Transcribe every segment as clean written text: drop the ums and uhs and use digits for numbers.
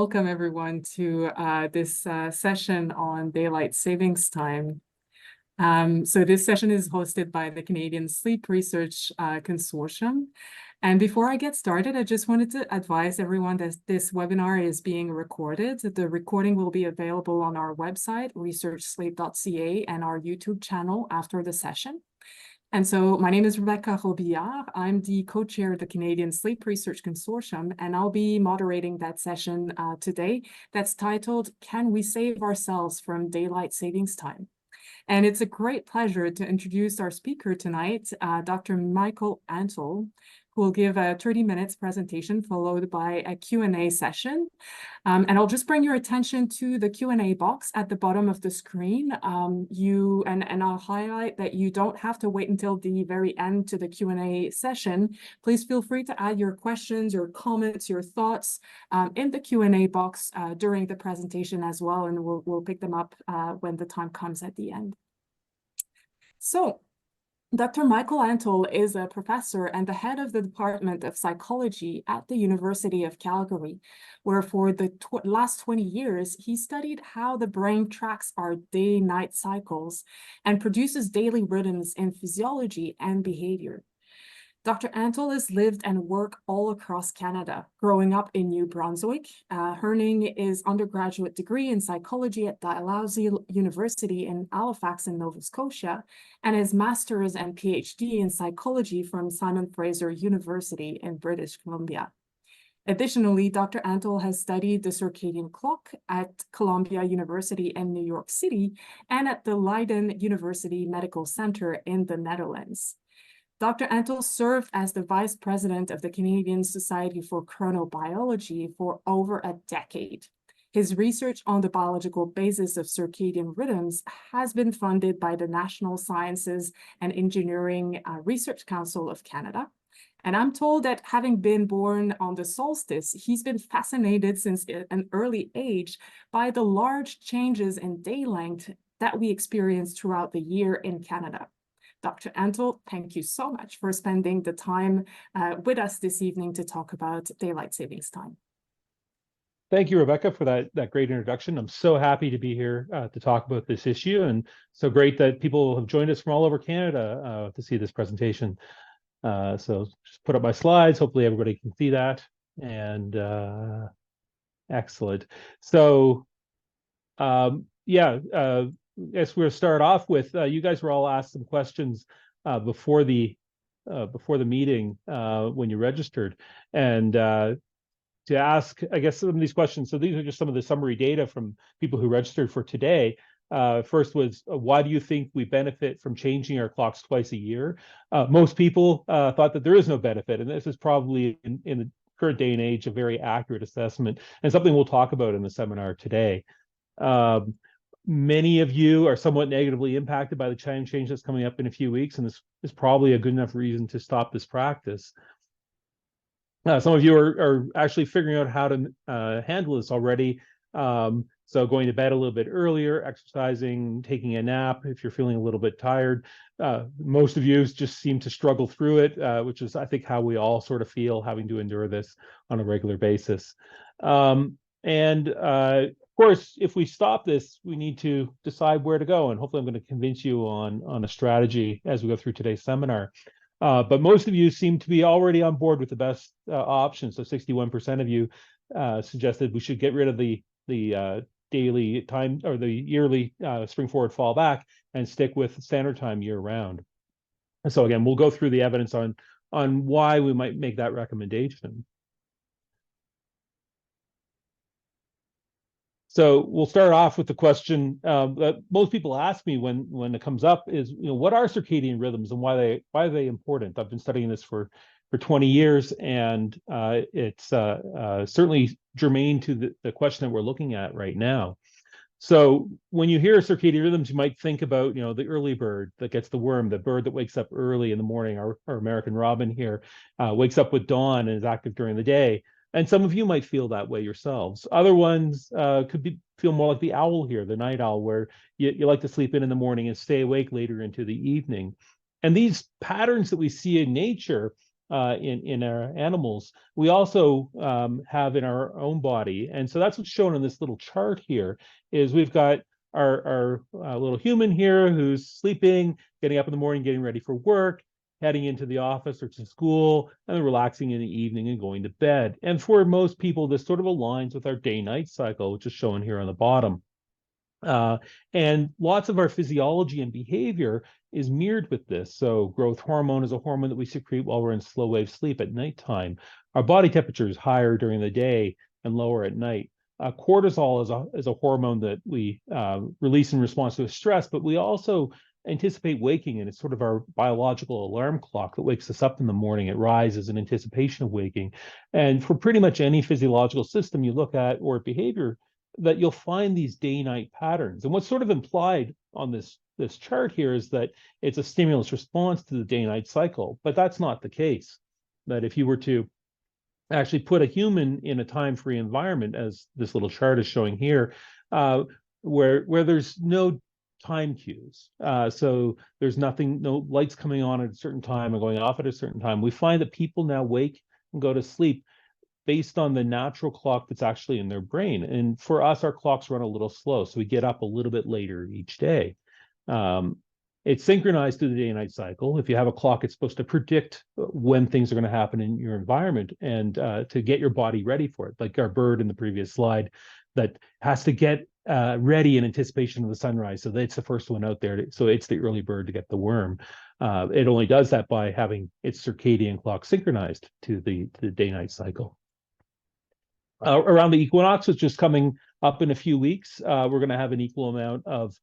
Welcome everyone to this session on daylight savings time. So this session is hosted by the Canadian Sleep Research Consortium. And before I get started, I just wanted to advise everyone that this webinar is being recorded. The recording will be available on our website, researchsleep.ca, and our YouTube channel after the session. And so my name is Rebecca Robillard. I'm the co-chair of the Canadian Sleep Research Consortium, and I'll be moderating that session today that's titled, Can We Save Ourselves from Daylight Savings Time? And it's a great pleasure to introduce our speaker tonight, Dr. Michael Antle, who will give a 30 minutes presentation followed by a Q&A session. And I'll just bring your attention to the Q&A box at the bottom of the screen. And I'll highlight that you don't have to wait until the very end to the Q&A session. Please feel free to add your questions, your comments, your thoughts in the Q&A box during the presentation as well, and we'll pick them up when the time comes at the end. So, Dr. Michael Antle is a professor and the head of the Department of Psychology at the University of Calgary, where for the last 20 years, he studied how the brain tracks our day-night cycles and produces daily rhythms in physiology and behavior. Dr. Antle has lived and worked all across Canada, growing up in New Brunswick, earning his undergraduate degree in psychology at Dalhousie University in Halifax in Nova Scotia, and his master's and PhD in psychology from Simon Fraser University in British Columbia. Additionally, Dr. Antle has studied the circadian clock at Columbia University in New York City and at the Leiden University Medical Center in the Netherlands. Dr. Antle served as the vice president of the Canadian Society for Chronobiology for over a decade. His research on the biological basis of circadian rhythms has been funded by the National Sciences and Engineering Research Council of Canada. And I'm told that having been born on the solstice, he's been fascinated since an early age by the large changes in day length that we experience throughout the year in Canada. Dr. Antle, thank you so much for spending the time with us this evening to talk about daylight savings time. Thank you, Rebecca, for that great introduction. I'm so happy to be here to talk about this issue, and so great that people have joined us from all over Canada to see this presentation. So just put up my slides. Hopefully everybody can see that. And excellent. So guess we'll start off with you guys were all asked some questions before the meeting when you registered, and to ask, I guess, some of these questions. So these are just some of the summary data from people who registered for today. First was, why do you think we benefit from changing our clocks twice a year? Most people thought that there is no benefit, and this is probably in the current day and age a very accurate assessment, and something we'll talk about in the seminar today. Many of you are somewhat negatively impacted by the time change that's coming up in a few weeks, and this is probably a good enough reason to stop this practice. Some of you are actually figuring out how to handle this already. So going to bed a little bit earlier, exercising, taking a nap if you're feeling a little bit tired. Most of you just seem to struggle through it, which is, I think, how we all sort of feel having to endure this on a regular basis. Of course, if we stop this, we need to decide where to go. And hopefully I'm going to convince you on a strategy as we go through today's seminar. But most of you seem to be already on board with the best option. So 61% of you suggested we should get rid of the daily time or the yearly spring forward fall back and stick with standard time year round. And so again, we'll go through the evidence on why we might make that recommendation. So we'll start off with the question that most people ask me when it comes up is, what are circadian rhythms and why are they important? I've been studying this for 20 years, and it's certainly germane to the question that we're looking at right now. So when you hear circadian rhythms, you might think about, the early bird that gets the worm, the bird that wakes up early in the morning. Our American robin here wakes up with dawn and is active during the day. And some of you might feel that way yourselves. Other ones feel more like the owl here, the night owl, where you like to sleep in the morning and stay awake later into the evening. And these patterns that we see in nature in our animals, we also have in our own body. And so that's what's shown in this little chart here, is we've got our little human here who's sleeping, getting up in the morning, getting ready for work, heading into the office or to school, and then relaxing in the evening and going to bed. And for most people, this sort of aligns with our day-night cycle, which is shown here on the bottom. And lots of our physiology and behavior is mirrored with this. So growth hormone is a hormone that we secrete while we're in slow wave sleep at nighttime. Our body temperature is higher during the day and lower at night. Cortisol is a hormone that we release in response to a stress, but we also anticipate waking, and it's sort of our biological alarm clock that wakes us up in the morning. It rises in anticipation of waking. And for pretty much any physiological system you look at or behavior, that you'll find these day-night patterns. And what's sort of implied on this chart here is that it's a stimulus response to the day-night cycle, but that's not the case. That if you were to actually put a human in a time-free environment, as this little chart is showing here, where there's no time cues, so there's no lights coming on at a certain time and going off at a certain time, we find that people now wake and go to sleep based on the natural clock that's actually in their brain. And for us, our clocks run a little slow, so we get up a little bit later each day. It's synchronized to the day and night cycle. If you have a clock, it's supposed to predict when things are going to happen in your environment and to get your body ready for it, like our bird in the previous slide that has to get ready in anticipation of the sunrise. So it's the first one out there. So it's the early bird to get the worm. It only does that by having its circadian clock synchronized to the day-night cycle. Around the equinox, which is coming up in a few weeks, we're going to have an equal amount of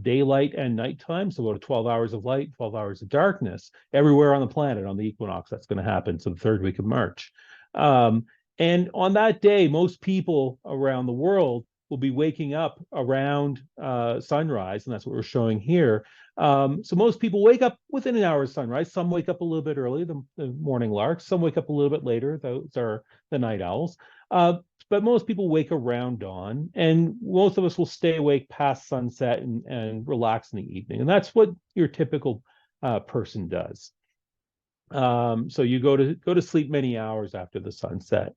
daylight and nighttime, so about 12 hours of light, 12 hours of darkness everywhere on the planet on the equinox. That's going to happen, so the third week of March. And on that day, most people around the world will be waking up around sunrise, and that's what we're showing here. So most people wake up within an hour of sunrise. Some wake up a little bit early, the morning larks. Some wake up a little bit later. Those are the night owls. But most people wake around dawn, and most of us will stay awake past sunset and relax in the evening. And that's what your typical person does. So you go to sleep many hours after the sunset.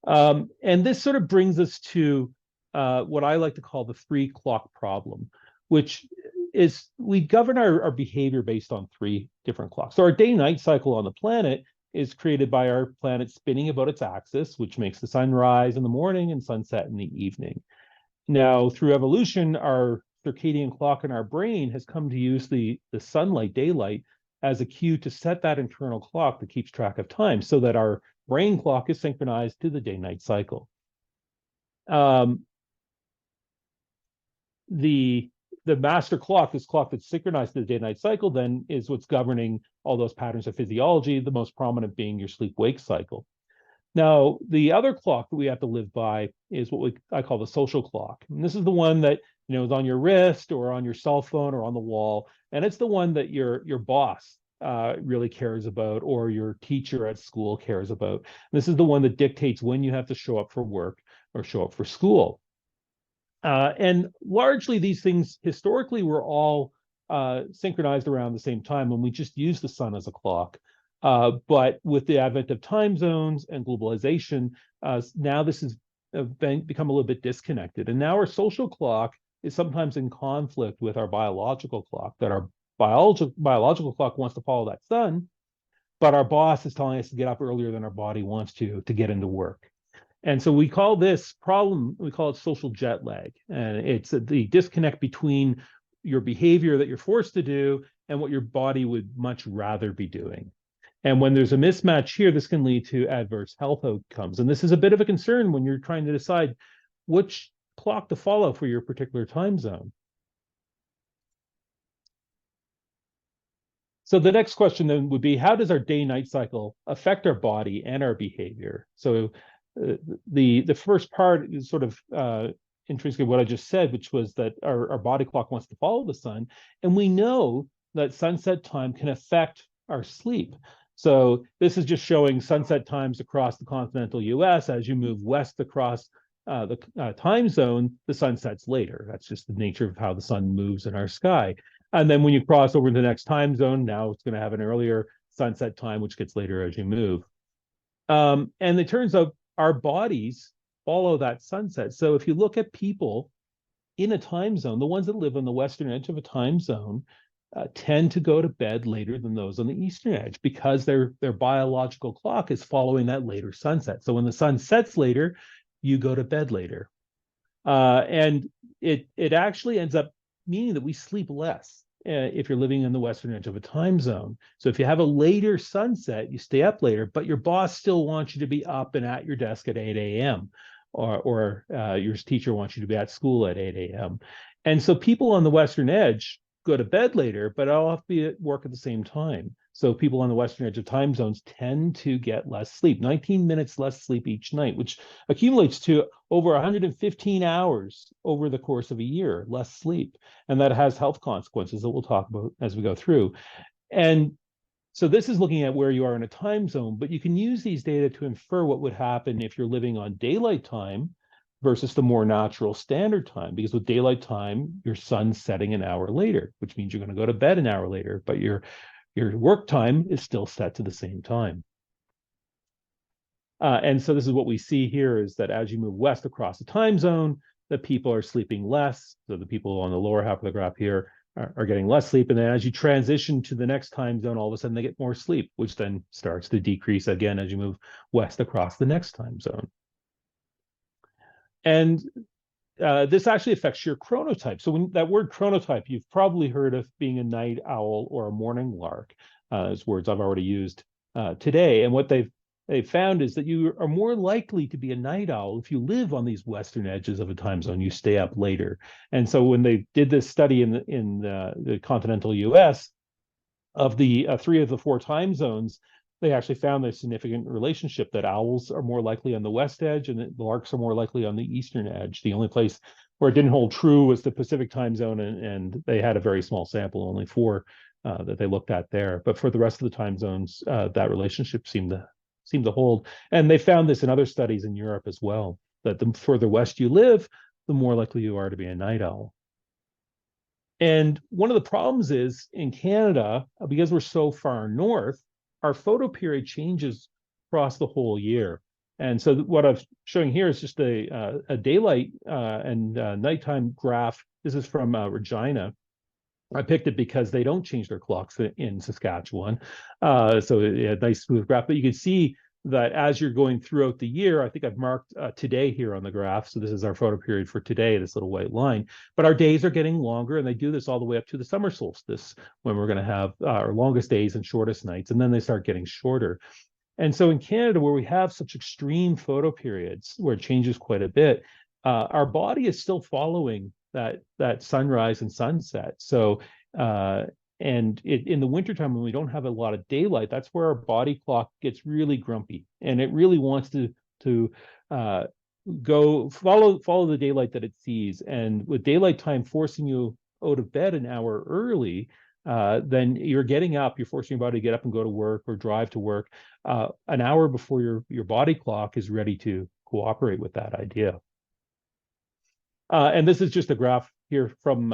And this sort of brings us to what I like to call the 3-clock problem, which is we govern our behavior based on 3 different clocks. So our day-night cycle on the planet is created by our planet spinning about its axis, which makes the sun rise in the morning and sunset in the evening. Now, through evolution, our circadian clock in our brain has come to use the sunlight, daylight, as a cue to set that internal clock that keeps track of time, so that our brain clock is synchronized to the day-night cycle. The master clock, this clock that's synchronized to the day-night cycle, then is what's governing all those patterns of physiology, the most prominent being your sleep-wake cycle. Now, the other clock that we have to live by is what I call the social clock. And this is the one that is on your wrist or on your cell phone or on the wall. And it's the one that your boss really cares about, or your teacher at school cares about. This is the one that dictates when you have to show up for work or show up for school. And largely these things historically were all synchronized around the same time, and we just use the sun as a clock. But with the advent of time zones and globalization, now this has become a little bit disconnected. And now our social clock is sometimes in conflict with our biological clock, that our biological clock wants to follow that sun, but our boss is telling us to get up earlier than our body wants to get into work. And so we call this problem, we call it social jet lag. And it's the disconnect between your behavior that you're forced to do and what your body would much rather be doing. And when there's a mismatch here, this can lead to adverse health outcomes. And this is a bit of a concern when you're trying to decide which clock to follow for your particular time zone. So the next question then would be, how does our day-night cycle affect our body and our behavior? So the first part is sort of intrinsically what I just said, which was that our body clock wants to follow the sun. And we know that sunset time can affect our sleep. So this is just showing sunset times across the continental US. As you move west across the time zone, the sun sets later. That's just the nature of how the sun moves in our sky. And then when you cross over into the next time zone, now it's going to have an earlier sunset time, which gets later as you move. And it turns out our bodies follow that sunset. So if you look at people in a time zone, the ones that live on the western edge of a time zone tend to go to bed later than those on the eastern edge because their biological clock is following that later sunset. So when the sun sets later, you go to bed later. And it actually ends up meaning that we sleep less if you're living in the western edge of a time zone. So if you have a later sunset, you stay up later, but your boss still wants you to be up and at your desk at 8 a.m. or your teacher wants you to be at school at 8 a.m. And so people on the western edge go to bed later, but all have to be at work at the same time. So people on the western edge of time zones tend to get less sleep, 19 minutes less sleep each night, which accumulates to over 115 hours over the course of a year, less sleep. And that has health consequences that we'll talk about as we go through. And so this is looking at where you are in a time zone, but you can use these data to infer what would happen if you're living on daylight time versus the more natural standard time, because with daylight time, your sun's setting an hour later, which means you're going to go to bed an hour later, but your work time is still set to the same time. And so this is what we see here is that as you move west across the time zone, the people are sleeping less. So the people on the lower half of the graph here are getting less sleep. And then as you transition to the next time zone, all of a sudden they get more sleep, which then starts to decrease again as you move west across the next time zone. And this actually affects your chronotype. So when that word chronotype, you've probably heard of being a night owl or a morning lark, as words I've already used today. And what they've found is that you are more likely to be a night owl if you live on these western edges of a time zone. You stay up later. And so when they did this study in the continental U.S. of the 3 of the 4 time zones, they actually found a significant relationship that owls are more likely on the west edge and the larks are more likely on the eastern edge. The only place where it didn't hold true was the Pacific time zone, and they had a very small sample, only 4 that they looked at there. But for the rest of the time zones, that relationship seemed to hold. And they found this in other studies in Europe as well, that the further west you live, the more likely you are to be a night owl. And one of the problems is in Canada, because we're so far north, our photoperiod changes across the whole year. And so what I'm showing here is just a daylight and nighttime graph. This is from Regina. I picked it because they don't change their clocks in Saskatchewan. So a nice smooth graph, but you can see that as you're going throughout the year, I think I've marked today here on the graph. So this is our photoperiod for today, this little white line. But our days are getting longer, and they do this all the way up to the summer solstice, when we're going to have our longest days and shortest nights, and then they start getting shorter. And so in Canada, where we have such extreme photoperiods, where it changes quite a bit, our body is still following that sunrise and sunset. So and in the wintertime, when we don't have a lot of daylight, that's where our body clock gets really grumpy, and it really wants to go follow the daylight that it sees. And with daylight time forcing you out of bed an hour early, then you're getting up, you're forcing your body to get up and go to work or drive to work an hour before your body clock is ready to cooperate with that idea. And this is just a graph here from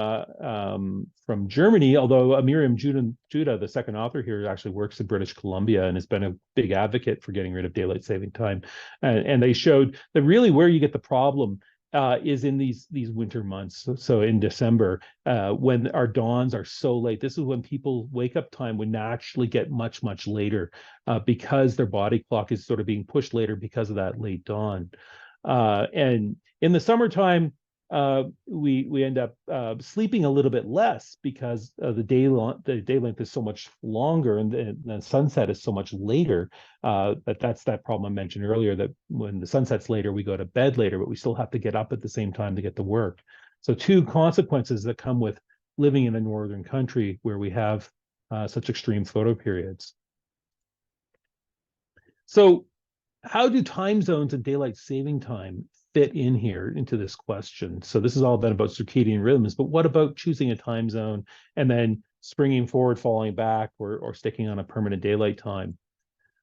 Germany, although Miriam Judah, the second author here, actually works in British Columbia and has been a big advocate for getting rid of daylight saving time. And they showed that really where you get the problem is in these winter months. So in December, when our dawns are so late, this is when people wake up time would naturally get much, much later because their body clock is sort of being pushed later because of that late dawn. And in the summertime, we end up sleeping a little bit less because the day length is so much longer, and the sunset is so much later. That's that problem I mentioned earlier, that when the sunset's later, we go to bed later, but we still have to get up at the same time to get to work. So 2 consequences that come with living in a northern country where we have such extreme photoperiods. So how do time zones and daylight saving time fit in here into this question? So this has all been about circadian rhythms, but what about choosing a time zone and then springing forward, falling back, or sticking on a permanent daylight time?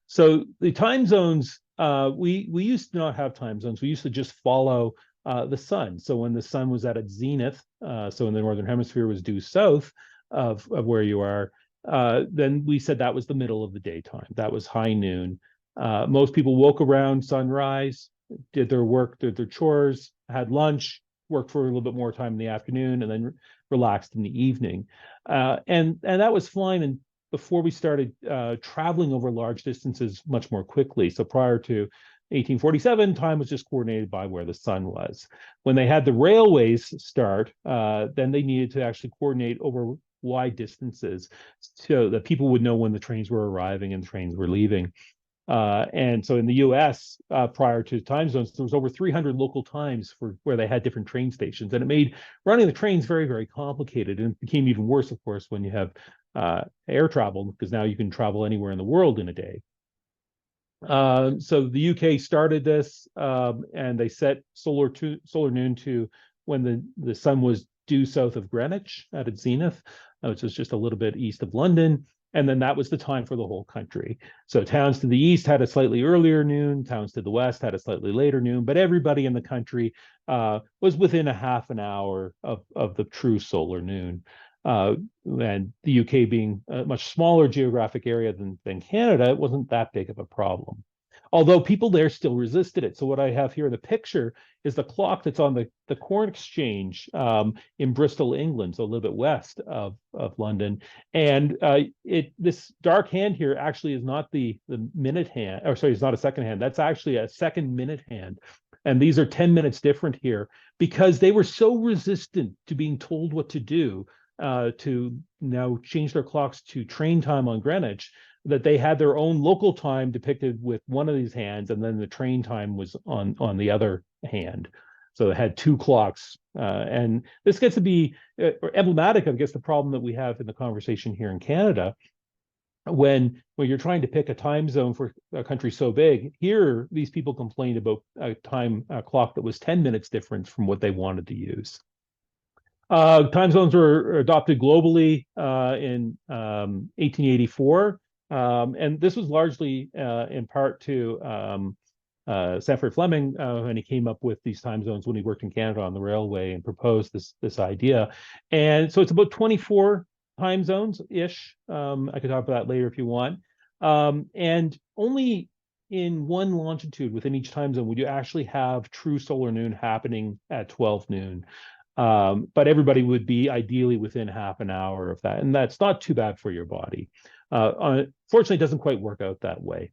So the time zones, we used to not have time zones. We used to just follow the sun. So when the sun was at its zenith, so in the northern hemisphere was due south of where you are, then we said that was the middle of the daytime. That was high noon. Most people woke around sunrise, did their work, did their chores, had lunch, worked for a little bit more time in the afternoon, and then relaxed in the evening. And that was fine. And before we started traveling over large distances much more quickly. So prior to 1847, time was just coordinated by where the sun was. When they had the railways start, then they needed to actually coordinate over wide distances so that people would know when the trains were arriving and the trains were leaving. And so in the US, prior to time zones, there was over 300 local times for where they had different train stations. And it made running the trains very, very complicated. And it became even worse, of course, when you have air travel, because now you can travel anywhere in the world in a day. So the UK started this, and they set solar noon to when the sun was due south of Greenwich at its zenith, which was just a little bit east of London. And then that was the time for the whole country. So towns to the east had a slightly earlier noon, towns to the west had a slightly later noon, but everybody in the country was within a half an hour of the true solar noon. And the UK being a much smaller geographic area than Canada, it wasn't that big of a problem. Although people there still resisted it. So what I have here in the picture is the clock that's on the Corn Exchange in Bristol, England, so a little bit west of London. And this dark hand here actually is not the minute hand, or sorry, it's not a second hand. That's actually a second minute hand. And these are 10 minutes different here because they were so resistant to being told what to do, to now change their clocks to train time on Greenwich, that they had their own local time depicted with one of these hands, and then the train time was on the other hand. So it had two clocks. And this gets to be emblematic of, I guess, the problem that we have in the conversation here in Canada. When you're trying to pick a time zone for a country so big, here, these people complained about a time clock that was 10 minutes different from what they wanted to use. Time zones were adopted globally in 1884. And this was largely in part to Sanford Fleming when he came up with these time zones when he worked in Canada on the railway and proposed this idea. And so it's about 24 time zones-ish. I could talk about that later if you want. And only in one longitude within each time zone would you actually have true solar noon happening at 12 noon. But everybody would be ideally within half an hour of that. And that's not too bad for your body. Fortunately, it doesn't quite work out that way.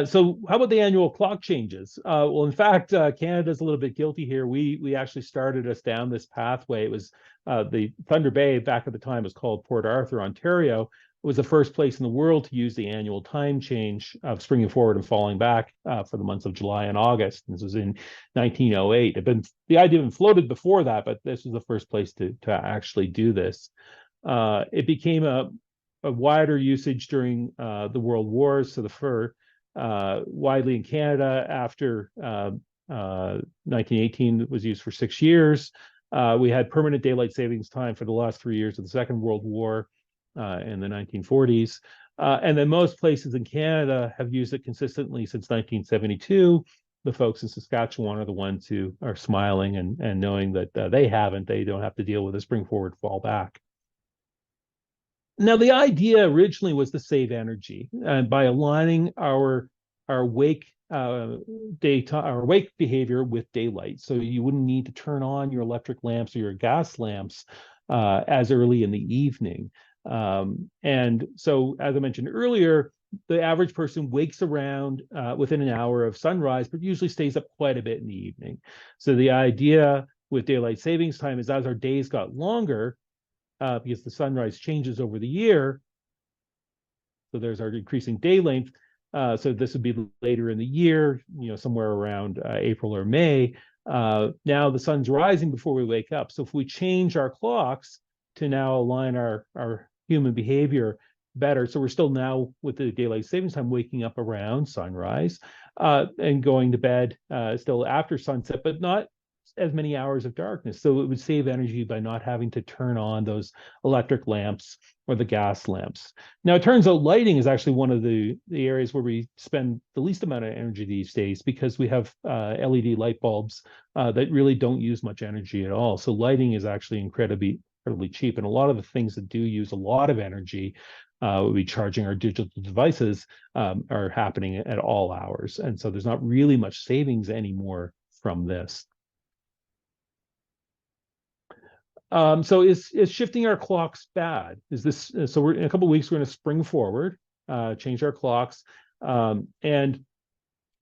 So how about the annual clock changes? Well, in fact, Canada's a little bit guilty here. We actually started us down this pathway. It was the Thunder Bay, back at the time, was called Port Arthur, Ontario. It was the first place in the world to use the annual time change of springing forward and falling back for the months of July and August. This was in 1908. The idea had been floated before that, but this was the first place to actually do this. It became a wider usage during the World Wars. So the fur widely in Canada after 1918, it was used for 6 years. We had permanent daylight savings time for the last 3 years of the Second World War in the 1940s. And then most places in Canada have used it consistently since 1972. The folks in Saskatchewan are the ones who are smiling and knowing that they don't have to deal with a spring forward, fall back. Now, the idea originally was to save energy, and by aligning our wake behavior with daylight, so you wouldn't need to turn on your electric lamps or your gas lamps as early in the evening. And so, as I mentioned earlier, the average person wakes around within an hour of sunrise, but usually stays up quite a bit in the evening. So the idea with daylight savings time is as our days got longer, because the sunrise changes over the year, so there's our increasing day length. So this would be later in the year, somewhere around April or May. Now the sun's rising before we wake up. So if we change our clocks to now align our human behavior better, so we're still now with the daylight savings time waking up around sunrise and going to bed still after sunset, but not as many hours of darkness. So it would save energy by not having to turn on those electric lamps or the gas lamps. Now, it turns out lighting is actually one of the areas where we spend the least amount of energy these days, because we have LED light bulbs that really don't use much energy at all. So lighting is actually incredibly incredibly cheap. And a lot of the things that do use a lot of energy, we charging our digital devices, are happening at all hours. And so there's not really much savings anymore from this. So is shifting our clocks bad? Is this so? We're in a couple of weeks. We're going to spring forward, change our clocks, and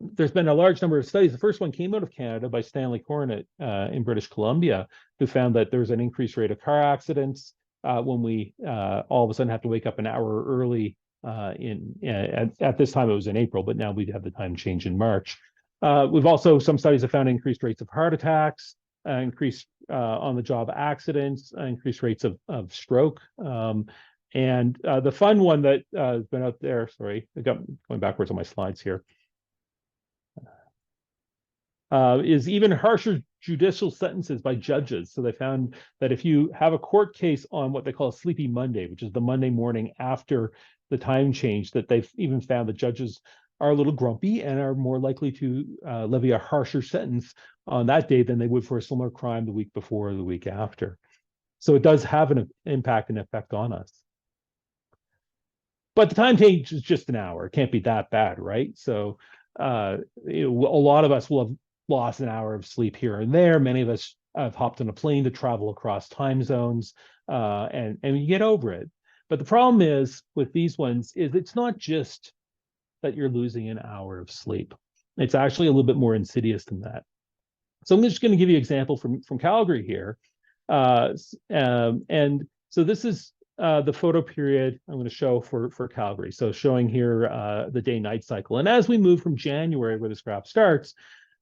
there's been a large number of studies. The first one came out of Canada by Stanley Cornett in British Columbia, who found that there's an increased rate of car accidents when we all of a sudden have to wake up an hour early. At this time it was in April, but now we have the time change in March. We've also, some studies have found increased rates of heart attacks, increased on-the-job accidents, increased rates of stroke. And the fun one that has been out there, sorry, I got going backwards on my slides here, is even harsher judicial sentences by judges. So they found that if you have a court case on what they call a sleepy Monday, which is the Monday morning after the time change, that they've even found that judges are a little grumpy and are more likely to levy a harsher sentence on that day than they would for a similar crime the week before or the week after. So it does have an impact and effect on us. But the time change is just an hour. It can't be that bad, right? So a lot of us will have lost an hour of sleep here and there. Many of us have hopped on a plane to travel across time zones, and you get over it. But the problem is with these ones is it's not just that you're losing an hour of sleep. It's actually a little bit more insidious than that. So I'm just going to give you an example from Calgary here. And so this is the photo period I'm going to show for Calgary. So showing here the day-night cycle. And as we move from January, where this graph starts,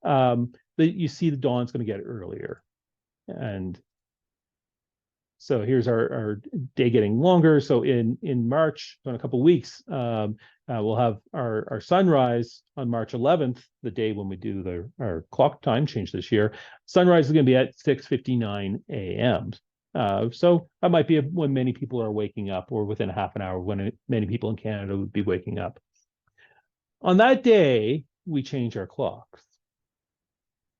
you see the dawn's going to get earlier. And so here's our day getting longer. So in March, in a couple of weeks, we'll have our sunrise on March 11th, the day when we do our clock time change this year. Sunrise is going to be at 6:59 a.m. So that might be when many people are waking up, or within a half an hour when many people in Canada would be waking up. On that day, we change our clocks.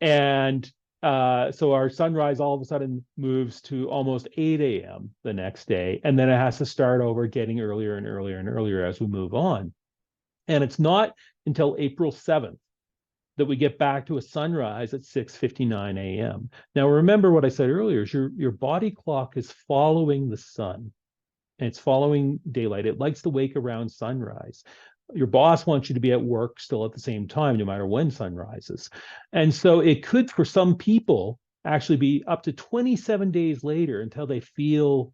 And so our sunrise all of a sudden moves to almost 8 a.m. the next day. And then it has to start over, getting earlier and earlier and earlier as we move on. And it's not until April 7th that we get back to a sunrise at 6:59 a.m. Now, remember what I said earlier, is your body clock is following the sun, and it's following daylight. It likes to wake around sunrise. Your boss wants you to be at work still at the same time, no matter when sun rises. And so it could, for some people, actually be up to 27 days later until they feel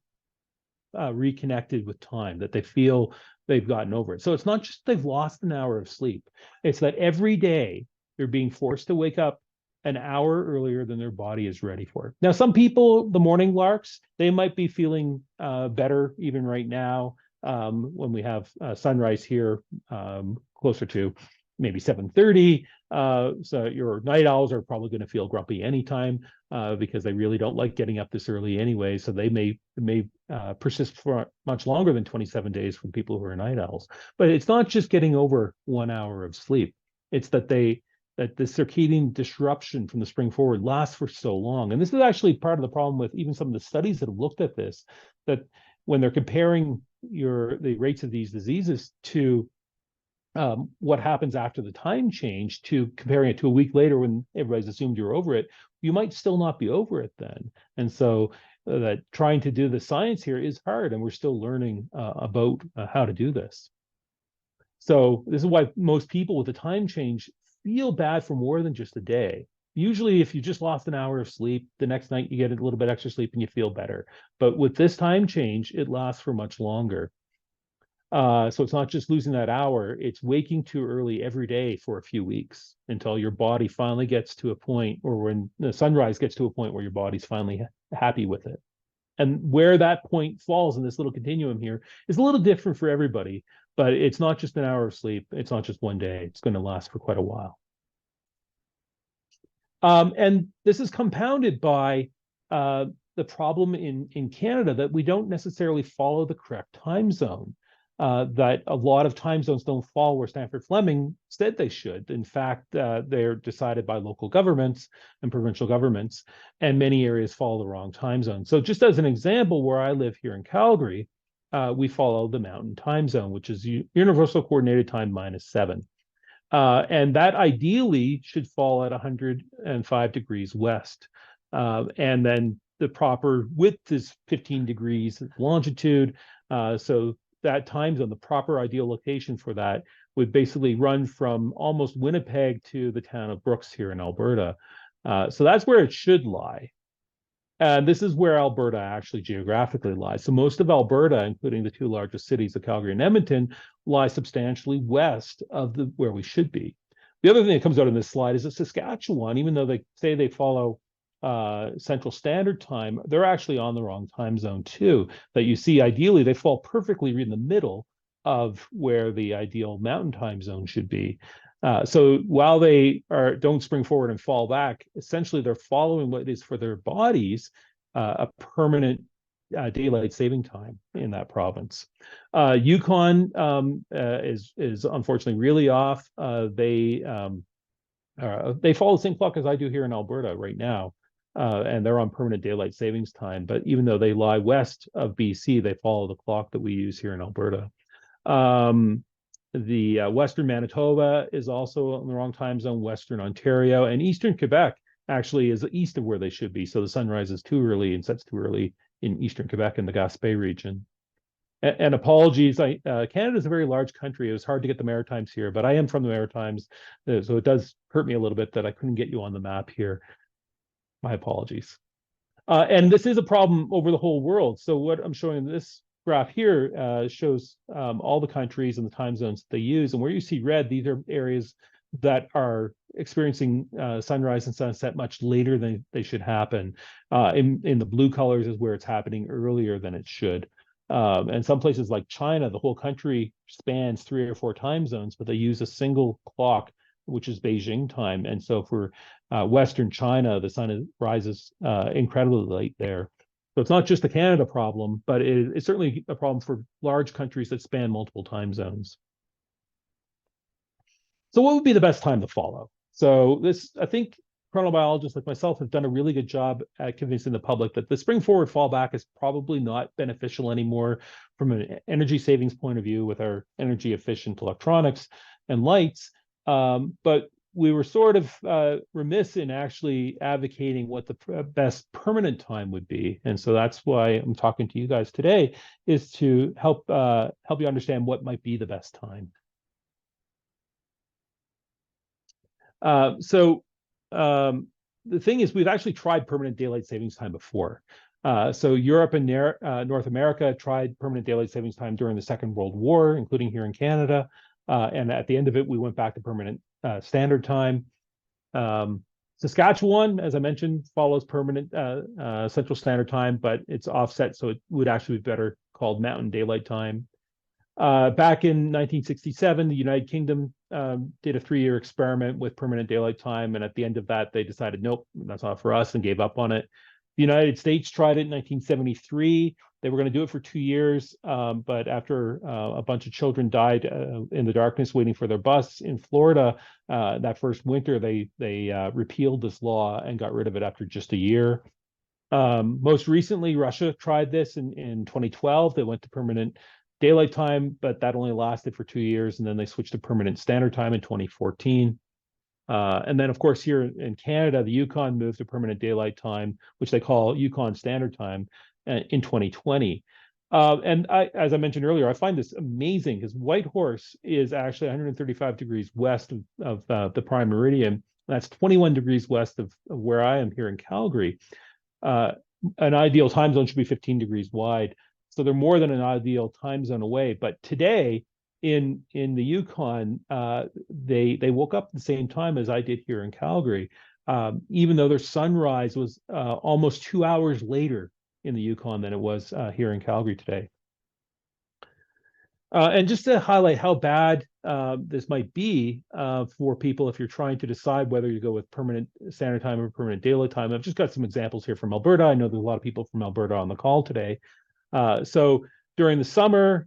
reconnected with time, that they feel they've gotten over it. So it's not just they've lost an hour of sleep. It's that every day they're being forced to wake up an hour earlier than their body is ready for. Now, some people, the morning larks, they might be feeling better even right now. When we have sunrise here closer to maybe 7:30. So your night owls are probably going to feel grumpy anytime because they really don't like getting up this early anyway. So they may persist for much longer than 27 days for people who are night owls. But it's not just getting over 1 hour of sleep. It's that the circadian disruption from the spring forward lasts for so long. And this is actually part of the problem with even some of the studies that have looked at this, that when they're comparing the rates of these diseases to what happens after the time change, to comparing it to a week later when everybody's assumed you're over it, you might still not be over it then. And so that trying to do the science here is hard, and we're still learning about how to do this. So this is why most people with the time change feel bad for more than just a day. Usually, if you just lost an hour of sleep, the next night you get a little bit extra sleep and you feel better. But with this time change, it lasts for much longer. So it's not just losing that hour, it's waking too early every day for a few weeks until your body finally gets to a point, or when the sunrise gets to a point where your body's finally happy with it. And where that point falls in this little continuum here is a little different for everybody, but it's not just an hour of sleep. It's not just one day. It's going to last for quite a while. And this is compounded by the problem in Canada that we don't necessarily follow the correct time zone. that a lot of time zones don't fall where Stanford Fleming said they should. In fact, they're decided by local governments and provincial governments, and many areas follow the wrong time zone. So just as an example, where I live here in Calgary, we follow the Mountain Time Zone, which is Universal Coordinated Time -7. And that ideally should fall at 105 degrees west. And then the proper width is 15 degrees longitude. So that time zone, the proper ideal location for that would basically run from almost Winnipeg to the town of Brooks here in Alberta. So that's where it should lie. And this is where Alberta actually geographically lies. So most of Alberta, including the two largest cities of Calgary and Edmonton, lie substantially west of where we should be. The other thing that comes out in this slide is that Saskatchewan, even though they say they follow Central Standard Time, they're actually on the wrong time zone too. That you see, ideally, they fall perfectly in the middle of where the ideal Mountain Time Zone should be. So while they don't spring forward and fall back, essentially they're following what is for their bodies a permanent daylight saving time in that province. Yukon is unfortunately really off. They follow the same clock as I do here in Alberta right now, and they're on permanent daylight savings time. But even though they lie west of BC, they follow the clock that we use here in Alberta. The Western Manitoba is also in the wrong time zone, Western Ontario, and Eastern Quebec actually is east of where they should be. So the sun rises too early and sets too early in Eastern Quebec in the Gaspé region. And apologies, Canada is a very large country. It was hard to get the Maritimes here, but I am from the Maritimes, so it does hurt me a little bit that I couldn't get you on the map here. My apologies. And this is a problem over the whole world. So what I'm showing in this graph here shows all the countries and the time zones that they use. And where you see red, these are areas that are experiencing sunrise and sunset much later than they should happen. In the blue colors is where it's happening earlier than it should. And some places like China, the whole country spans 3 or 4 time zones, but they use a single clock, which is Beijing time. And so for Western China, the sun rises incredibly late there. So it's not just a Canada problem, but it's certainly a problem for large countries that span multiple time zones. So what would be the best time to follow? So this, I think chronobiologists like myself have done a really good job at convincing the public that the spring forward fallback is probably not beneficial anymore from an energy savings point of view with our energy efficient electronics and lights. But we were sort of remiss in actually advocating what the best permanent time would be. And so that's why I'm talking to you guys today, is to help you understand what might be the best time. The thing is, we've actually tried permanent daylight savings time before. So Europe and North America tried permanent daylight savings time during the Second World War, including here in Canada. And at the end of it, we went back to permanent standard time. Saskatchewan, as I mentioned, follows permanent Central Standard Time, but it's offset, so it would actually be better called Mountain Daylight Time. Back in 1967, the United Kingdom did a 3-year experiment with permanent daylight time, and at the end of that, they decided, nope, that's not for us, and gave up on it. The United States tried it in 1973. They were going to do it for 2 years, but after a bunch of children died in the darkness waiting for their bus in Florida that first winter, they repealed this law and got rid of it after just a year. Most recently, Russia tried this in 2012. They went to permanent daylight time, but that only lasted for 2 years, and then they switched to permanent standard time in 2014. And then, of course, here in Canada, the Yukon moved to permanent daylight time, which they call Yukon Standard Time, in 2020. And as I mentioned earlier, I find this amazing because Whitehorse is actually 135 degrees west of the prime meridian. That's 21 degrees west of where I am here in Calgary. An ideal time zone should be 15 degrees wide. So they're more than an ideal time zone away. But today in the Yukon, they woke up at the same time as I did here in Calgary, even though their sunrise was almost 2 hours later in the Yukon than it was here in Calgary today. And just to highlight how bad this might be for people if you're trying to decide whether you go with permanent standard time or permanent daylight time, I've just got some examples here from Alberta. I know there's a lot of people from Alberta on the call today. So During the summer,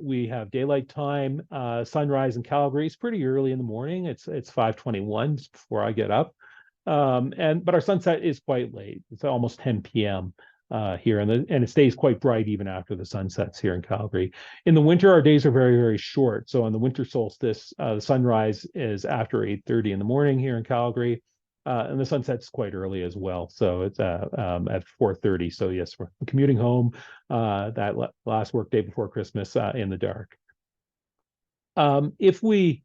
we have daylight time. Sunrise in Calgary is pretty early in the morning. It's 5:21 before I get up. But our sunset is quite late. It's almost 10 p.m. Here, and it stays quite bright even after the sun sets here in Calgary. In the winter, our days are very, very short. So on the winter solstice, the sunrise is after 8:30 in the morning here in Calgary. And the sunset's quite early as well. So it's at 4:30. So yes, we're commuting home that last work day before Christmas in the dark. If we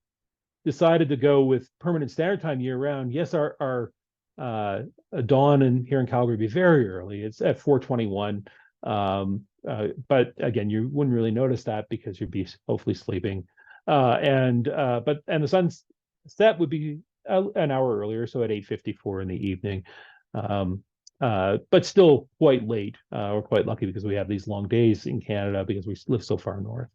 decided to go with permanent standard time year round, yes, our dawn here in Calgary would be very early. It's at 4:21. But again, you wouldn't really notice that because you'd be hopefully sleeping. And the sunset would be an hour earlier, so at 8:54 in the evening. But still quite late. We're quite lucky because we have these long days in Canada because we live so far north.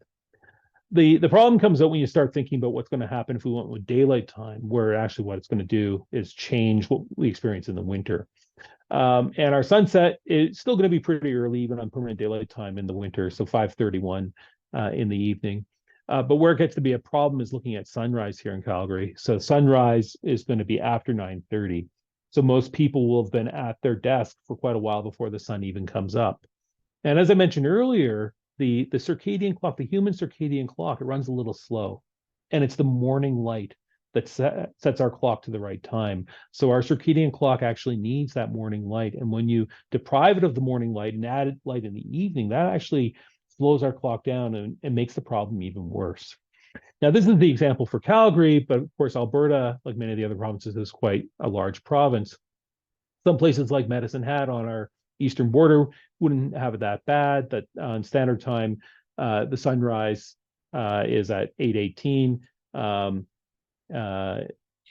The problem comes out when you start thinking about what's going to happen if we went with daylight time, where actually what it's going to do is change what we experience in the winter. And our sunset is still going to be pretty early, even on permanent daylight time in the winter, so 5:31 in the evening. But where it gets to be a problem is looking at sunrise here in Calgary. So sunrise is going to be after 9:30. So most people will have been at their desk for quite a while before the sun even comes up. And as I mentioned earlier, the circadian clock, the human circadian clock, it runs a little slow. And it's the morning light that sets our clock to the right time. So our circadian clock actually needs that morning light. And when you deprive it of the morning light and add light in the evening, that actually slows our clock down and makes the problem even worse. Now, this is the example for Calgary, but of course, Alberta, like many of the other provinces, is quite a large province. Some places like Medicine Hat on our eastern border wouldn't have it that bad. That on standard time, the sunrise is at 8:18.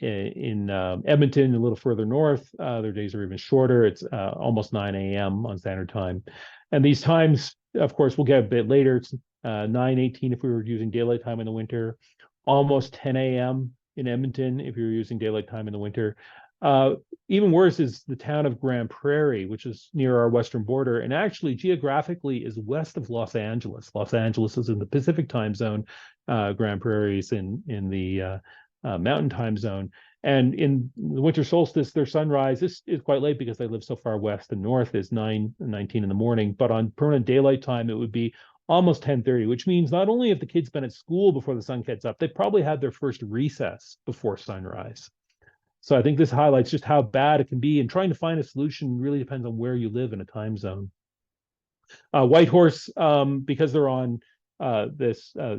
In Edmonton, a little further north, their days are even shorter. It's almost 9 a.m. on standard time. And these times, of course, we'll get a bit later. It's 9:18 if we were using daylight time in the winter, almost 10 a.m. in Edmonton if you were using daylight time in the winter. Even worse is the town of Grand Prairie, which is near our western border, and actually geographically is west of Los Angeles. Los Angeles is in the Pacific time zone. Grand Prairie is in the mountain time zone. And in the winter solstice, their sunrise is quite late because they live so far west and north is 9:19 in the morning. But on permanent daylight time, it would be almost 10:30, which means not only have the kids been at school before the sun gets up, they probably had their first recess before sunrise. So I think this highlights just how bad it can be, and trying to find a solution really depends on where you live in a time zone. Whitehorse, because they're on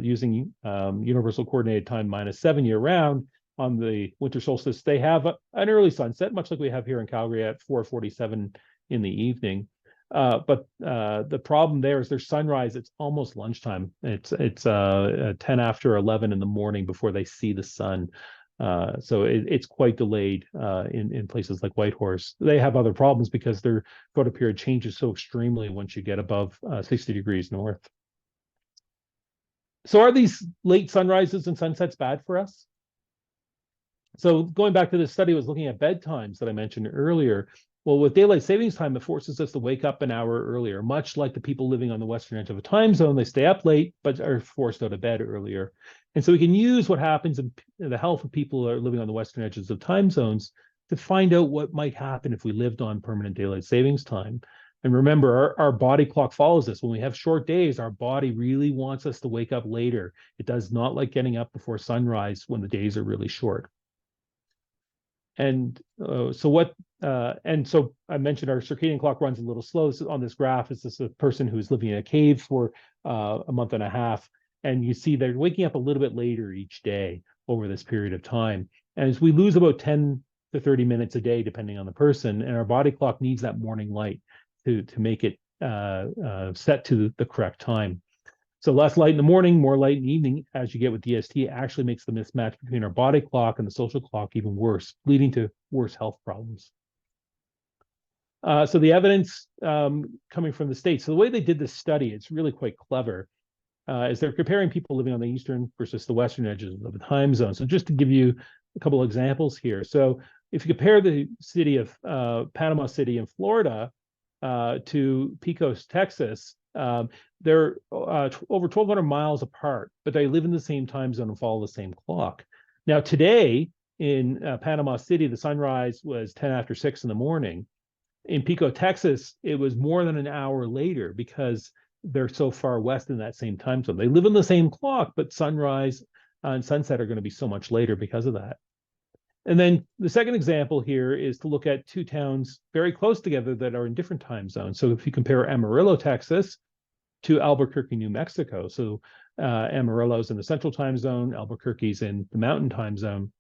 using universal coordinated time -7 year round on the winter solstice, they have an early sunset, much like we have here in Calgary at 4:47 in the evening. But the problem there is their sunrise, it's almost lunchtime. It's 10 after 11 in the morning before they see the sun. So it's quite delayed in places like Whitehorse. They have other problems because their photoperiod changes so extremely once you get above 60 degrees north. So are these late sunrises and sunsets bad for us? So going back to this study, I was looking at bedtimes that I mentioned earlier. Well, with daylight savings time, it forces us to wake up an hour earlier, much like the people living on the western edge of a time zone. They stay up late, but are forced out of bed earlier. And so we can use what happens in the health of people who are living on the western edges of time zones to find out what might happen if we lived on permanent daylight savings time. And remember, our body clock follows this. When we have short days, our body really wants us to wake up later. It does not like getting up before sunrise when the days are really short. And so I mentioned our circadian clock runs a little slow. So on this graph, it's this a person who's living in a cave for a month and a half. And you see they're waking up a little bit later each day over this period of time. And as we lose about 10 to 30 minutes a day, depending on the person, and our body clock needs that morning light to make it set to the correct time. So less light in the morning, more light in the evening, as you get with DST, actually makes the mismatch between our body clock and the social clock even worse, leading to worse health problems. So the evidence coming from the States. So the way they did this study, it's really quite clever, is they're comparing people living on the eastern versus the western edges of the time zone. So just to give you a couple of examples here. So if you compare the city of Panama City in Florida to Pecos, Texas, They're over 1,200 miles apart, but they live in the same time zone and follow the same clock. Now, today in Panama City, the sunrise was 10 after 6 in the morning. In Pico, Texas, it was more than an hour later because they're so far west in that same time zone. They live in the same clock, but sunrise and sunset are going to be so much later because of that. And then the second example here is to look at two towns very close together that are in different time zones. So if you compare Amarillo, Texas to Albuquerque, New Mexico. So Amarillo's in the central time zone, Albuquerque's in the mountain time zone.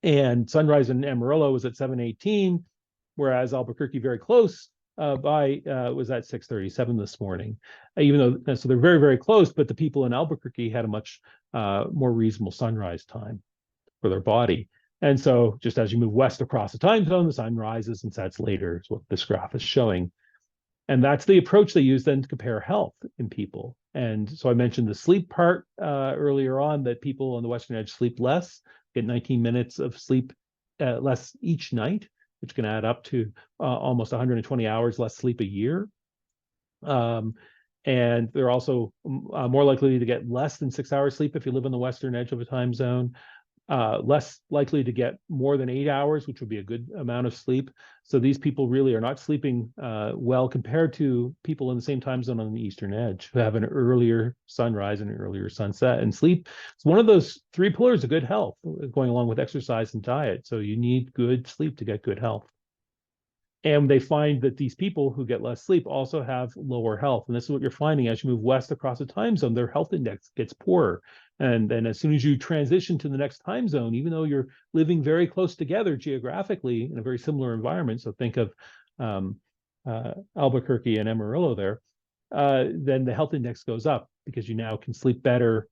And sunrise in Amarillo was at 7:18, whereas Albuquerque, very close was at 6:37 this morning. Even though, so they're very, very close, but the people in Albuquerque had a much more reasonable sunrise time for their body. And so just as you move west across the time zone, the sun rises and sets later, is what this graph is showing. And that's the approach they use then to compare health in people. And so I mentioned the sleep part earlier on, that people on the Western Edge sleep less, get 19 minutes of sleep less each night, which can add up to almost 120 hours less sleep a year. And they're also more likely to get less than 6 hours sleep if you live on the Western Edge of a time zone. Less likely to get more than 8 hours, which would be a good amount of sleep. So these people really are not sleeping well compared to people in the same time zone on the Eastern Edge who have an earlier sunrise and an earlier sunset. And sleep is one of those three pillars of good health, going along with exercise and diet. So you need good sleep to get good health. And they find that these people who get less sleep also have lower health. And this is what you're finding as you move west across the time zone, their health index gets poorer. And then as soon as you transition to the next time zone, even though you're living very close together geographically in a very similar environment, so think of Albuquerque and Amarillo there, then the health index goes up because you now can sleep better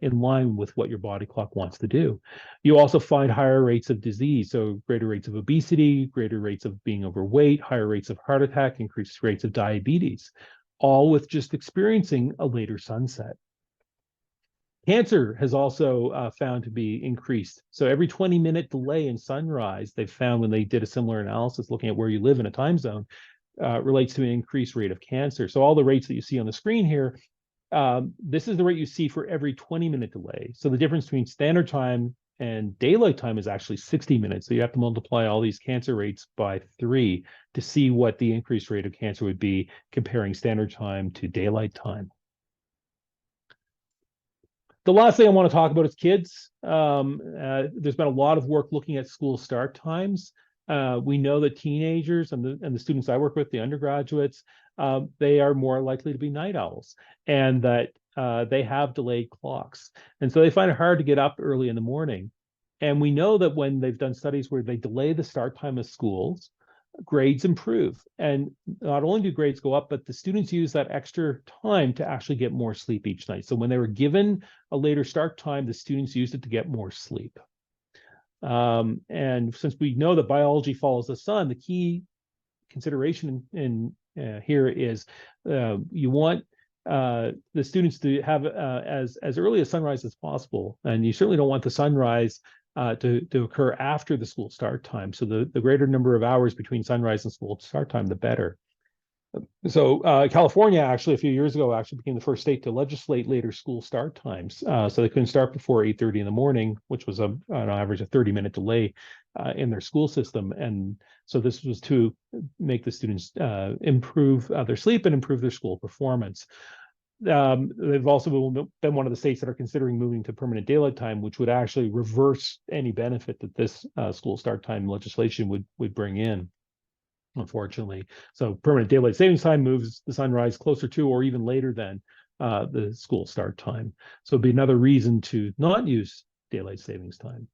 in line with what your body clock wants to do. You also find higher rates of disease, so greater rates of obesity, greater rates of being overweight, higher rates of heart attack, increased rates of diabetes, all with just experiencing a later sunset. Cancer has also found to be increased. So every 20-minute delay in sunrise, they've found when they did a similar analysis looking at where you live in a time zone, relates to an increased rate of cancer. So all the rates that you see on the screen here, this is the rate you see for every 20-minute delay. So the difference between standard time and daylight time is actually 60 minutes. So you have to multiply all these cancer rates by 3 to see what the increased rate of cancer would be comparing standard time to daylight time. The last thing I want to talk about is kids. There's been a lot of work looking at school start times. We know that teenagers and the students I work with, the undergraduates, they are more likely to be night owls, and that they have delayed clocks. And so they find it hard to get up early in the morning. And we know that when they've done studies where they delay the start time of schools, grades improve. And not only do grades go up, but the students use that extra time to actually get more sleep each night. So when they were given a later start time, the students used it to get more sleep. And since we know that biology follows the sun, the key consideration in here is you want the students to have as early a sunrise as possible, and you certainly don't want the sunrise to occur after the school start time. So the greater number of hours between sunrise and school start time, the better. So California actually a few years ago actually became the first state to legislate later school start times. So they couldn't start before 8:30 in the morning, which was on average a 30-minute delay in their school system. And so this was to make the students improve their sleep and improve their school performance. They've also been one of the states that are considering moving to permanent daylight time, which would actually reverse any benefit that this school start time legislation would bring in, unfortunately. So permanent daylight savings time moves the sunrise closer to or even later than the school start time. So it'd be another reason to not use daylight savings time.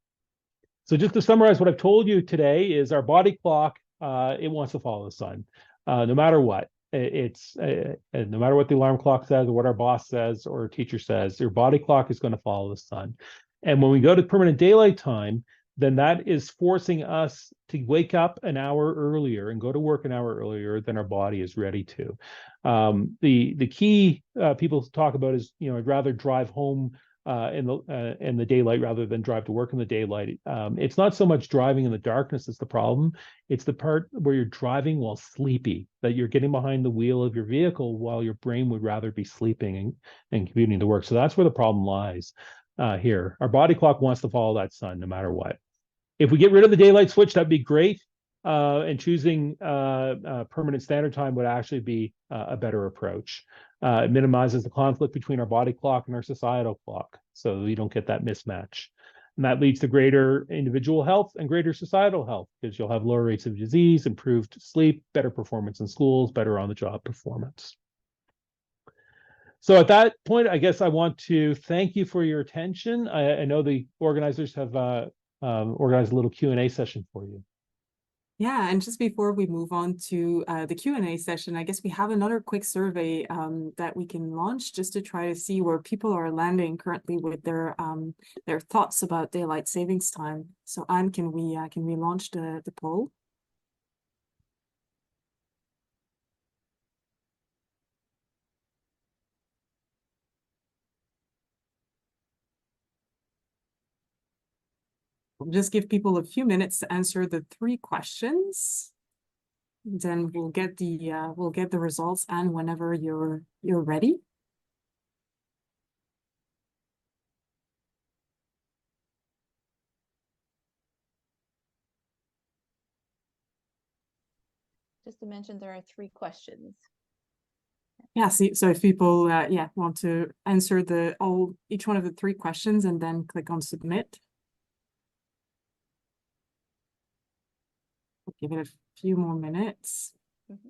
So just to summarize what I've told you today is our body clock, it wants to follow the sun, no matter what. It's no matter what the alarm clock says or what our boss says or our teacher says, your body clock is going to follow the sun. And when we go to permanent daylight time, then that is forcing us to wake up an hour earlier and go to work an hour earlier than our body is ready to. The key people talk about is, I'd rather drive home in the daylight rather than drive to work in the daylight. It's not so much driving in the darkness that's the problem. It's the part where you're driving while sleepy, that you're getting behind the wheel of your vehicle while your brain would rather be sleeping and commuting to work. So that's where the problem lies here. Our body clock wants to follow that sun no matter what. If we get rid of the daylight switch, that'd be great. And choosing permanent standard time would actually be a better approach. It minimizes the conflict between our body clock and our societal clock, so you don't get that mismatch. And that leads to greater individual health and greater societal health, because you'll have lower rates of disease, improved sleep, better performance in schools, better on-the-job performance. So at that point, I guess I want to thank you for your attention. I know the organizers have organized a little Q&A session for you. Yeah, and just before we move on to the Q&A session, I guess we have another quick survey that we can launch just to try to see where people are landing currently with their thoughts about daylight savings time. So Anne, can we launch the poll? We'll just give people a few minutes to answer the 3 questions. Then we'll get the results, and whenever you're ready. Just to mention, there are 3 questions. Yeah, see, so if people want to answer each one of the 3 questions and then click on submit. Give it a few more minutes. Mm-hmm.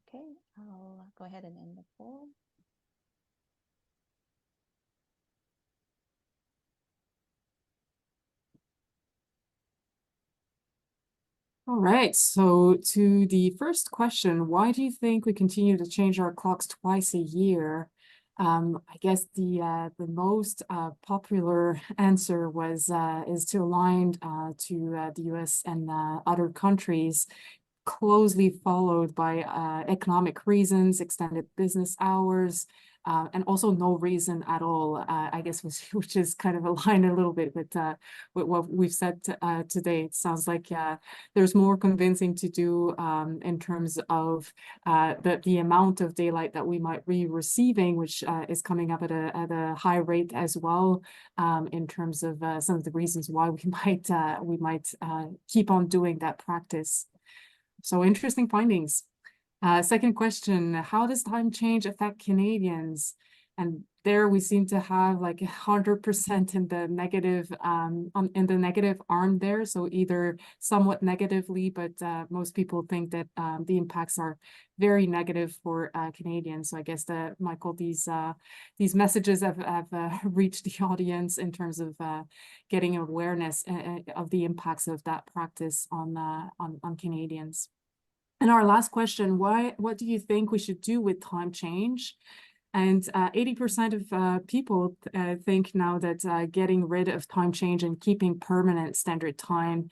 Okay, I'll go ahead and end the poll. All right, so to the first question, why do you think we continue to change our clocks twice a year? I guess the most popular answer is to align to the US and other countries, closely followed by economic reasons, extended business hours, and also no reason at all, I guess, which is kind of aligned a little bit with what we've said today. It sounds like there's more convincing to do in terms of the amount of daylight that we might be receiving, which is coming up at a high rate as well, in terms of some of the reasons why we might keep on doing that practice. So interesting findings. Second question, how does time change affect Canadians? And there we seem to have like 100% in the negative arm there. So either somewhat negatively, but most people think that the impacts are very negative for Canadians. So I guess that, Michael, these messages have reached the audience in terms of getting awareness of the impacts of that practice on Canadians. And our last question, what do you think we should do with time change? And 80% of people think now that getting rid of time change and keeping permanent standard time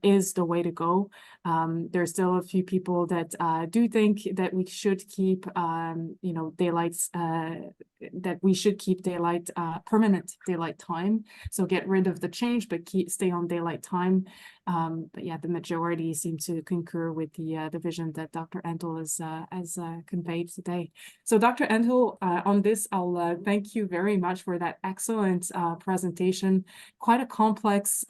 is the way to go. There's still a few people that do think that we should keep, that we should keep permanent daylight time. So get rid of the change, but stay on daylight time. But yeah, the majority seem to concur with the vision that Dr. Antle has conveyed today. So Dr. Antle, on this, I'll thank you very much for that excellent presentation. Quite a complex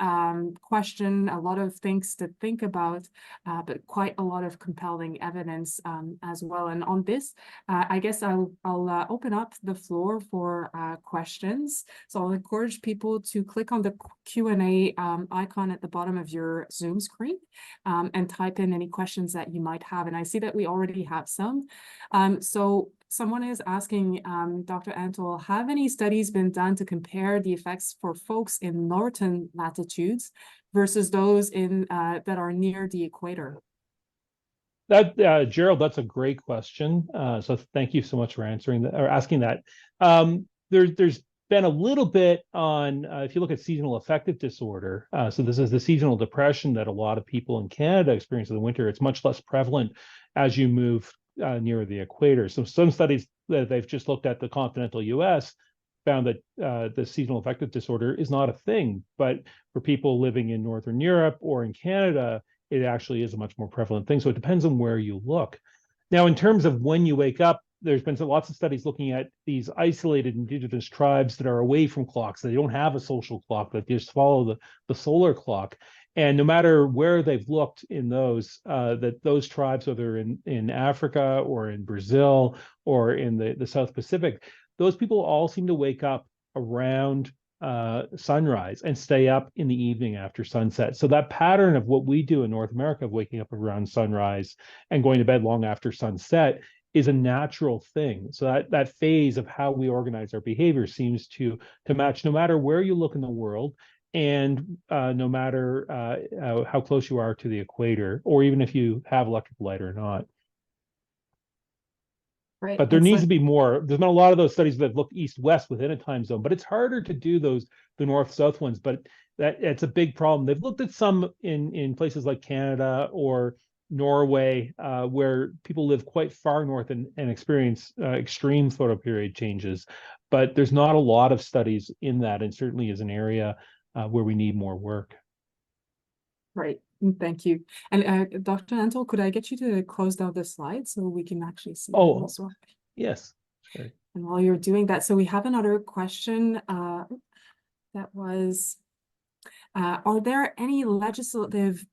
question, a lot of things to think about, but quite a lot of compelling evidence as well. And on this, I guess I'll open up the floor for questions. So I'll encourage people to click on the Q&A icon at the bottom of your Zoom screen and type in any questions that you might have. And I see that we already have some. So someone is asking, Dr. Antle, have any studies been done to compare the effects for folks in northern latitudes versus those that are near the equator? Gerald, that's a great question. So thank you so much for answering that or asking that. There's been a little bit on if you look at seasonal affective disorder. So this is the seasonal depression that a lot of people in Canada experience in the winter. It's much less prevalent as you move near the equator. So some studies that they've just looked at the continental U.S. found that the seasonal affective disorder is not a thing, but for people living in Northern Europe or in Canada, it actually is a much more prevalent thing. So it depends on where you look. Now, in terms of when you wake up, there's been lots of studies looking at these isolated indigenous tribes that are away from clocks. They don't have a social clock, that just follow the solar clock. And no matter where they've looked in those, that those tribes, whether in Africa or in Brazil or in the South Pacific, those people all seem to wake up around sunrise and stay up in the evening after sunset. So that pattern of what we do in North America of waking up around sunrise and going to bed long after sunset is a natural thing. So that phase of how we organize our behavior seems to match no matter where you look in the world, and no matter how close you are to the equator, or even if you have electric light or not. Right. But there needs to be more. There's been a lot of those studies that look east-west within a time zone, but it's harder to do the north-south ones. But it's a big problem. They've looked at some in places like Canada or Norway, where people live quite far north and experience extreme photoperiod changes. But there's not a lot of studies in that, and certainly is an area where we need more work. Right. Thank you. And Dr. Antle, could I get you to close down the slide so we can actually see them as well? Yes. Sure. And while you're doing that, so we have another question that was, are there any legislative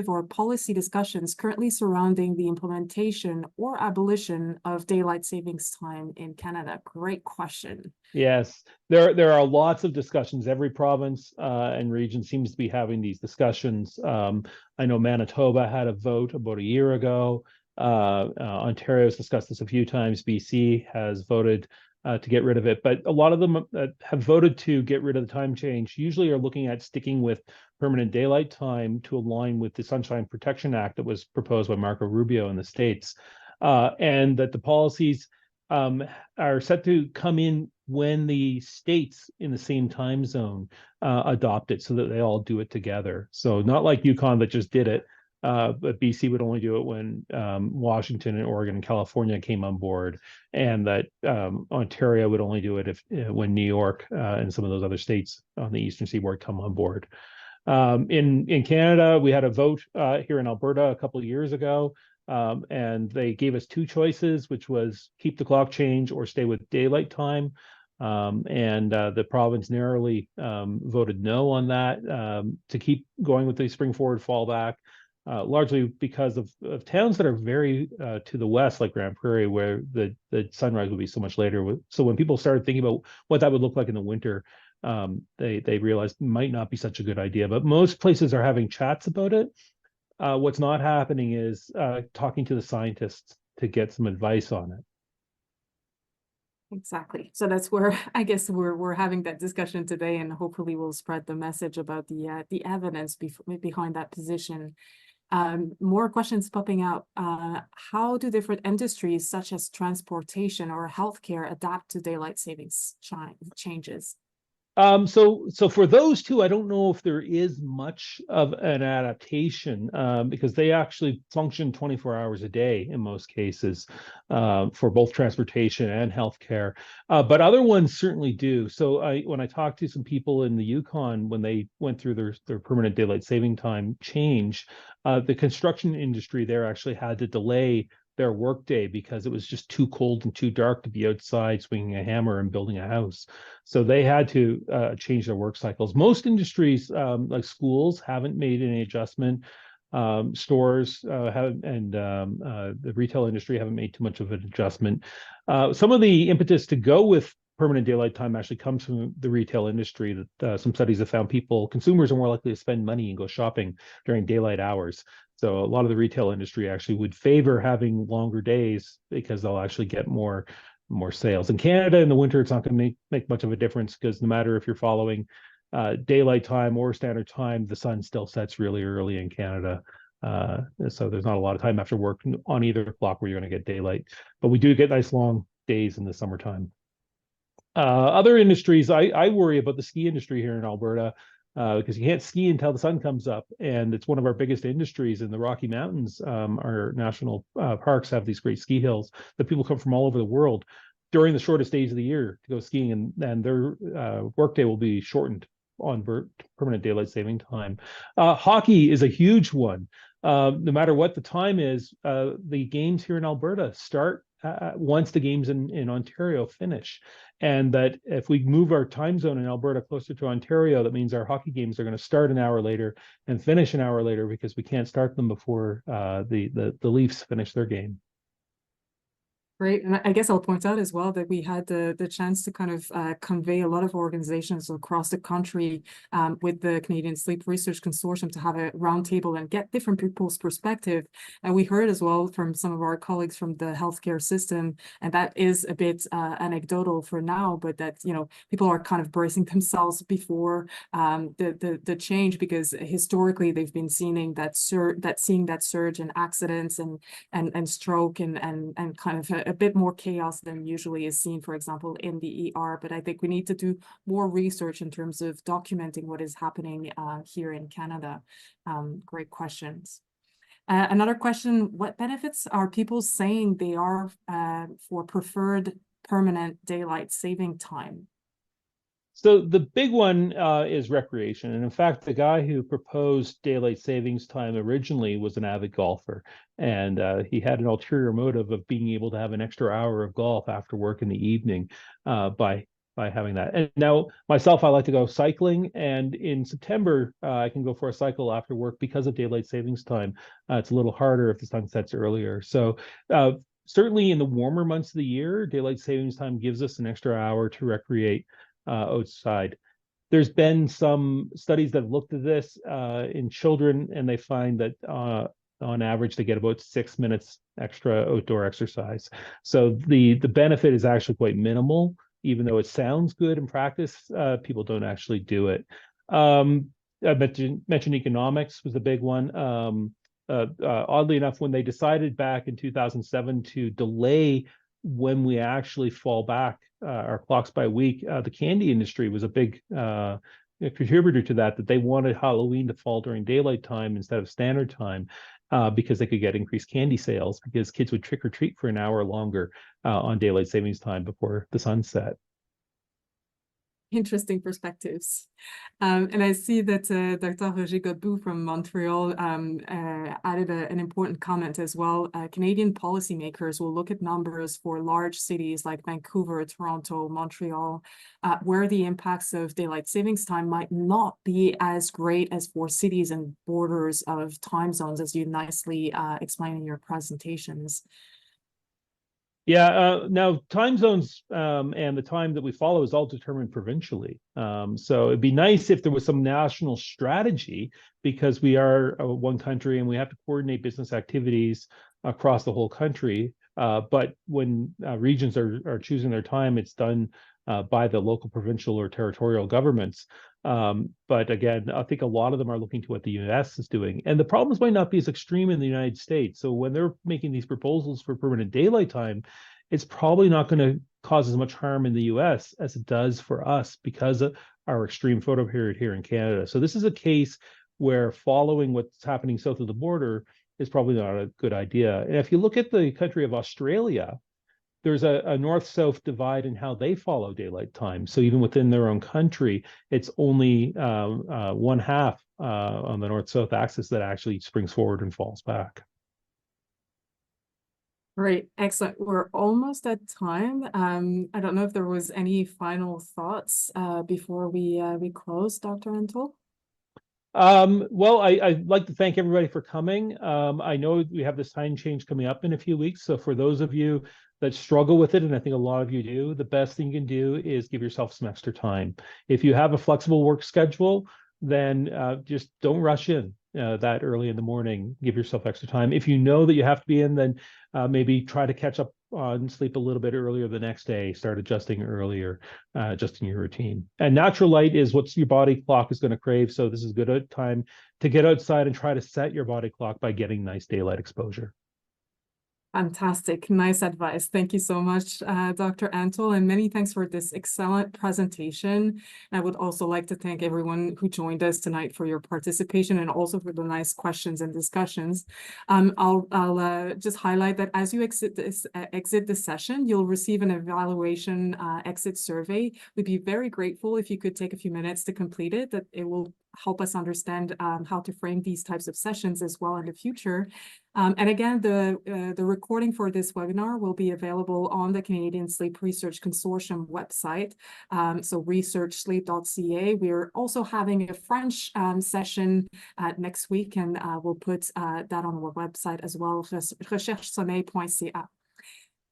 or policy discussions currently surrounding the implementation or abolition of daylight savings time in Canada? Great question. Yes, there are lots of discussions. Every province and region seems to be having these discussions. I know Manitoba had a vote about a year ago. Ontario's discussed this a few times. BC has voted to get rid of it, but a lot of them have voted to get rid of the time change. Usually are looking at sticking with permanent daylight time to align with the Sunshine Protection Act that was proposed by Marco Rubio in the States, and that the policies are set to come in when the states in the same time zone adopt it, so that they all do it together. So not like Yukon that just did it, but BC would only do it when Washington and Oregon and California came on board, and that Ontario would only do it when New York and some of those other states on the Eastern Seaboard come on board. In Canada, we had a vote here in Alberta a couple of years ago, and they gave us two choices, which was keep the clock change or stay with daylight time. And the province narrowly voted no on that, to keep going with the spring forward fallback, largely because of towns that are very to the west, like Grand Prairie, where the sunrise would be so much later. So when people started thinking about what that would look like in the winter, they realized it might not be such a good idea. But most places are having chats about it. What's not happening is talking to the scientists to get some advice on it. Exactly. So that's where I guess we're having that discussion today, and hopefully we'll spread the message about the evidence behind that position. More questions popping up. How do different industries such as transportation or healthcare adapt to daylight savings changes? So for those two, I don't know if there is much of an adaptation, because they actually function 24 hours a day in most cases, for both transportation and healthcare. But other ones certainly do. So when I talked to some people in the Yukon, when they went through their permanent daylight saving time change, the construction industry there actually had to delay their workday because it was just too cold and too dark to be outside swinging a hammer and building a house. So they had to change their work cycles. Most industries, like schools, haven't made any adjustment. Stores the retail industry haven't made too much of an adjustment. Some of the impetus to go with permanent daylight time actually comes from the retail industry. That some studies have found consumers are more likely to spend money and go shopping during daylight hours. So a lot of the retail industry actually would favor having longer days because they'll actually get more sales. In Canada, in the winter, it's not going to make much of a difference, because no matter if you're following daylight time or standard time, the sun still sets really early in Canada. So there's not a lot of time after work on either clock where you're going to get daylight, but we do get nice long days in the summertime. Other industries, I worry about the ski industry here in Alberta, because you can't ski until the sun comes up, and it's one of our biggest industries in the Rocky Mountains. Our national parks have these great ski hills that people come from all over the world during the shortest days of the year to go skiing, and their workday will be shortened on permanent daylight saving time. Hockey is a huge one. No matter what the time is, the games here in Alberta start once the games in Ontario finish. And that if we move our time zone in Alberta closer to Ontario, that means our hockey games are going to start an hour later and finish an hour later because we can't start them before the Leafs finish their game. Great. And I guess I'll point out as well that we had the chance to kind of convey a lot of organizations across the country with the Canadian Sleep Research Consortium to have a roundtable and get different people's perspective. And we heard as well from some of our colleagues from the healthcare system, and that is a bit anecdotal for now, but that, you know, people are kind of bracing themselves before the change, because historically they've been seeing that surge in accidents and stroke and kind of a bit more chaos than usually is seen, for example, in the ER. But I think we need to do more research in terms of documenting what is happening here in Canada. Great questions. Another question, what benefits are people saying they are for preferred permanent daylight saving time? So the big one is recreation. And in fact, the guy who proposed daylight savings time originally was an avid golfer. And he had an ulterior motive of being able to have an extra hour of golf after work in the evening by having that. And now myself, I like to go cycling. And in September, I can go for a cycle after work because of daylight savings time. It's a little harder if the sun sets earlier. So certainly in the warmer months of the year, daylight savings time gives us an extra hour to recreate outside. There's been some studies that have looked at this in children, and they find that on average they get about 6 minutes extra outdoor exercise. So the benefit is actually quite minimal, even though it sounds good in practice. People don't actually do it. I mentioned economics was a big one. Oddly enough, when they decided back in 2007 to delay when we actually fall back our clocks by week, the candy industry was a big contributor to that they wanted Halloween to fall during daylight time instead of standard time, because they could get increased candy sales, because kids would trick or treat for an hour longer on daylight savings time before the sun set. Interesting perspectives. And I see that Dr. Roger Godbout from Montreal added an important comment as well. Canadian policymakers will look at numbers for large cities like Vancouver, Toronto, Montreal, where the impacts of daylight savings time might not be as great as for cities and borders of time zones, as you nicely explained in your presentations. Yeah, now time zones and the time that we follow is all determined provincially. So it'd be nice if there was some national strategy, because we are one country and we have to coordinate business activities across the whole country. But when regions are choosing their time, it's done by the local, provincial, or territorial governments. But again, I think a lot of them are looking to what the US is doing. And the problems might not be as extreme in the United States. So when they're making these proposals for permanent daylight time, it's probably not going to cause as much harm in the US as it does for us because of our extreme photo period here in Canada. So this is a case where following what's happening south of the border is probably not a good idea. And if you look at the country of Australia, there's a north-south divide in how they follow daylight time. So even within their own country, it's only one half on the north-south axis that actually springs forward and falls back. Great, excellent. We're almost at time. I don't know if there was any final thoughts before we close, Dr. Rintoul. Well, I'd like to thank everybody for coming. I know we have this time change coming up in a few weeks. So for those of you that struggle with it, and I think a lot of you do, the best thing you can do is give yourself some extra time. If you have a flexible work schedule, then just don't rush in that early in the morning. Give yourself extra time. If you know that you have to be in, then maybe try to catch up and sleep a little bit earlier the next day, start adjusting earlier, adjusting your routine. And natural light is what your body clock is going to crave. So this is a good time to get outside and try to set your body clock by getting nice daylight exposure. Fantastic. Nice advice. Thank you so much, Dr. Antle, and many thanks for this excellent presentation. I would also like to thank everyone who joined us tonight for your participation and also for the nice questions and discussions. I'll just highlight that as you exit this session, you'll receive an evaluation exit survey. We'd be very grateful if you could take a few minutes to complete it. That it will help us understand how to frame these types of sessions as well in the future. And again, the recording for this webinar will be available on the Canadian Sleep Research Consortium website, so researchsleep.ca. We're also having a French session next week, and we'll put that on our website as well, recherchesommeil.ca.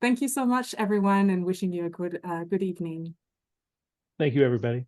Thank you so much, everyone, and wishing you a good evening. Thank you, everybody.